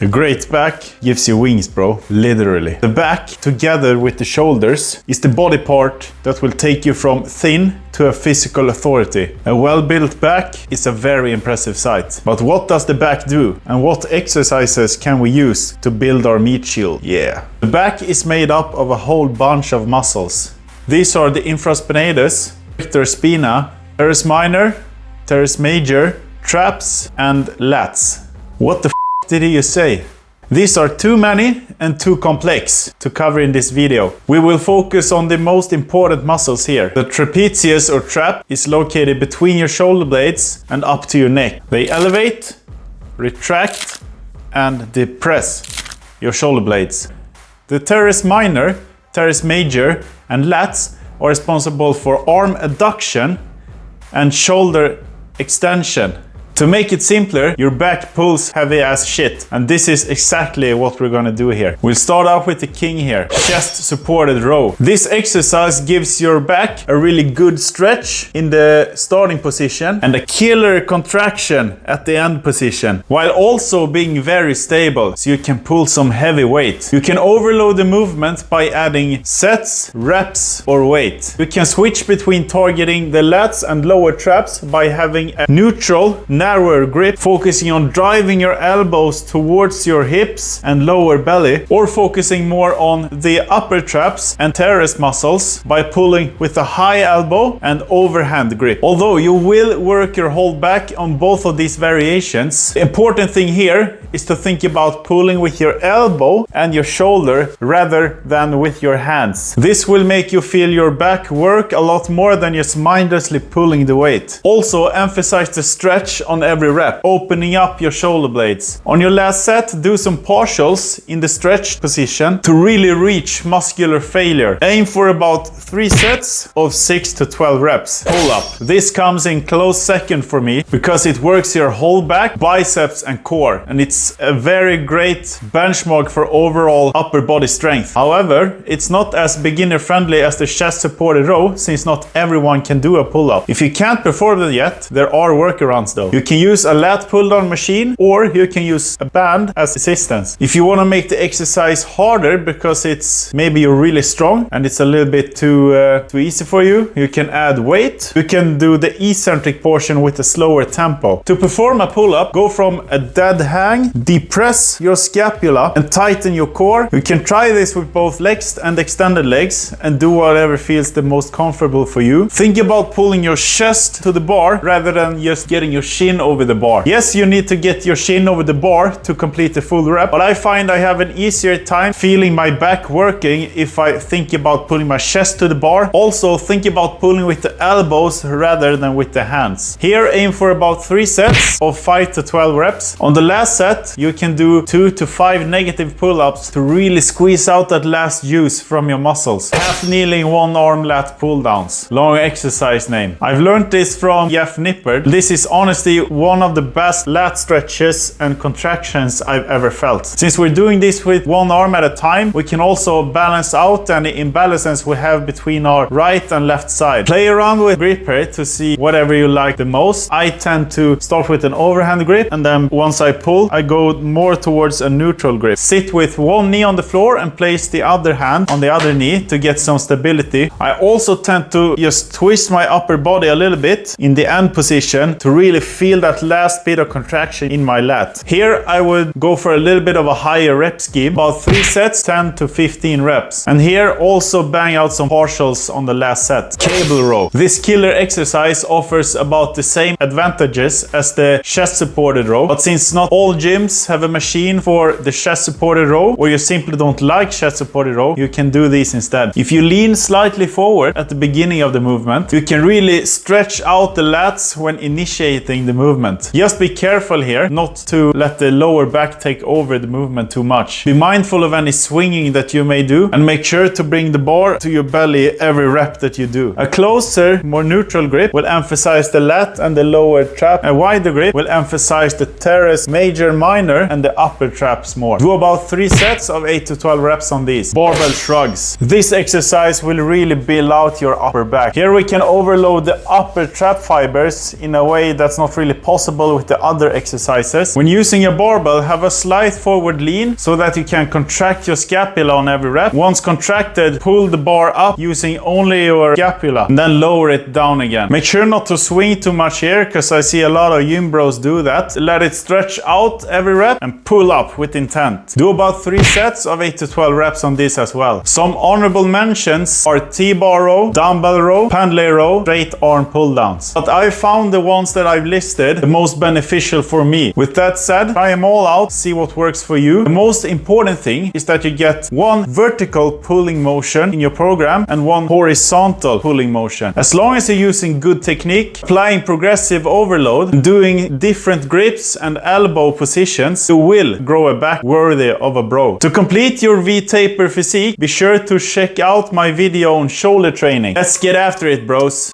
A great back gives you wings, bro. Literally. The back, together with the shoulders, is the body part that will take you from thin to a physical authority. A well-built back is a very impressive sight. But what does the back do? And what exercises can we use to build our meat shield? Yeah. The back is made up of a whole bunch of muscles. These are the infraspinatus, rector spina, teres minor, teres major, traps, and lats. What the f did you say? These are too many and too complex to cover in this video. We will focus on the most important muscles here. The trapezius or trap is located between your shoulder blades and up to your neck. They elevate, retract, and depress your shoulder blades. The teres minor, teres major, and lats are responsible for arm adduction and shoulder extension. To make it simpler, your back pulls heavy as shit. And this is exactly what we're gonna do here. We'll start off with the king here, chest supported row. This exercise gives your back a really good stretch in the starting position and a killer contraction at the end position, while also being very stable, so you can pull some heavy weight. You can overload the movement by adding sets, reps, or weight. You can switch between targeting the lats and lower traps by having a neutral, narrower grip, focusing on driving your elbows towards your hips and lower belly, or focusing more on the upper traps and teres muscles by pulling with a high elbow and overhand grip. Although you will work your whole back on both of these variations, the important thing here is to think about pulling with your elbow and your shoulder rather than with your hands. This will make you feel your back work a lot more than just mindlessly pulling the weight. Also emphasize the stretch on every rep, opening up your shoulder blades. On your last set, do some partials in the stretched position to really reach muscular failure. Aim for about 3 sets of 6 to 12 reps. Pull up. This comes in close second for me because it works your whole back, biceps and core, and it's a very great benchmark for overall upper body strength. However, it's not as beginner friendly as the chest supported row, since not everyone can do a pull-up. If you can't perform it yet, there are workarounds though. You can use a lat pull-down machine, or you can use a band as assistance. If you want to make the exercise harder because it's maybe you're really strong and it's a little bit too easy for you, you can add weight. You can do the eccentric portion with a slower tempo. To perform a pull-up, go from a dead hang, depress your scapula and tighten your core. You can try this with both legs and extended legs and do whatever feels the most comfortable for you. Think about pulling your chest to the bar rather than just getting your shin over the bar. Yes, you need to get your shin over the bar to complete the full rep, but I find I have an easier time feeling my back working if I think about pulling my chest to the bar. Also, think about pulling with the elbows rather than with the hands. Here, aim for about 3 sets of 5 to 12 reps. On the last set, you can do 2 to 5 negative pull-ups to really squeeze out that last juice from your muscles. Half kneeling, 1 arm lat pull-downs. Long exercise name. I've learned this from Jeff Nippard. This is honestly one of the best lat stretches and contractions I've ever felt. Since we're doing this with 1 arm at a time, we can also balance out any imbalances we have between our right and left side. Play around with grip here to see whatever you like the most. I tend to start with an overhand grip, and then once I pull, I go more towards a neutral grip. Sit with 1 knee on the floor and place the other hand on the other knee to get some stability. I also tend to just twist my upper body a little bit in the end position to really feel that last bit of contraction in my lat. Here I would go for a little bit of a higher rep scheme, about 3 sets, 10 to 15 reps. And here also bang out some partials on the last set. Cable row. This killer exercise offers about the same advantages as the chest supported row, but since not all gyms have a machine for the chest supported row, or you simply don't like chest supported row, you can do these instead. If you lean slightly forward at the beginning of the movement, you can really stretch out the lats when initiating the movement. Just be careful here not to let the lower back take over the movement too much. Be mindful of any swinging that you may do, and make sure to bring the bar to your belly every rep that you do. A closer, more neutral grip will emphasize the lat and the lower trap. A wider grip will emphasize the teres major, minor, and the upper traps more. Do about 3 sets of 8 to 12 reps on these. Barbell shrugs. This exercise will really build out your upper back. Here we can overload the upper trap fibers in a way that's not really really possible with the other exercises. When using a barbell, have a slight forward lean so that you can contract your scapula on every rep. Once contracted, pull the bar up using only your scapula and then lower it down again. Make sure not to swing too much here, because I see a lot of gym bros do that. Let it stretch out every rep and pull up with intent. Do about 3 sets of 8 to 12 reps on this as well. Some honorable mentions are T-bar row, dumbbell row, pendlay row, straight arm pull downs. But I found the ones that I've listed the most beneficial for me. With that said, try them all out, see what works for you. The most important thing is that you get one vertical pulling motion in your program and one horizontal pulling motion. As long as you're using good technique, applying progressive overload, doing different grips and elbow positions, you will grow a back worthy of a bro. To complete your V-taper physique, be sure to check out my video on shoulder training. Let's get after it, bros.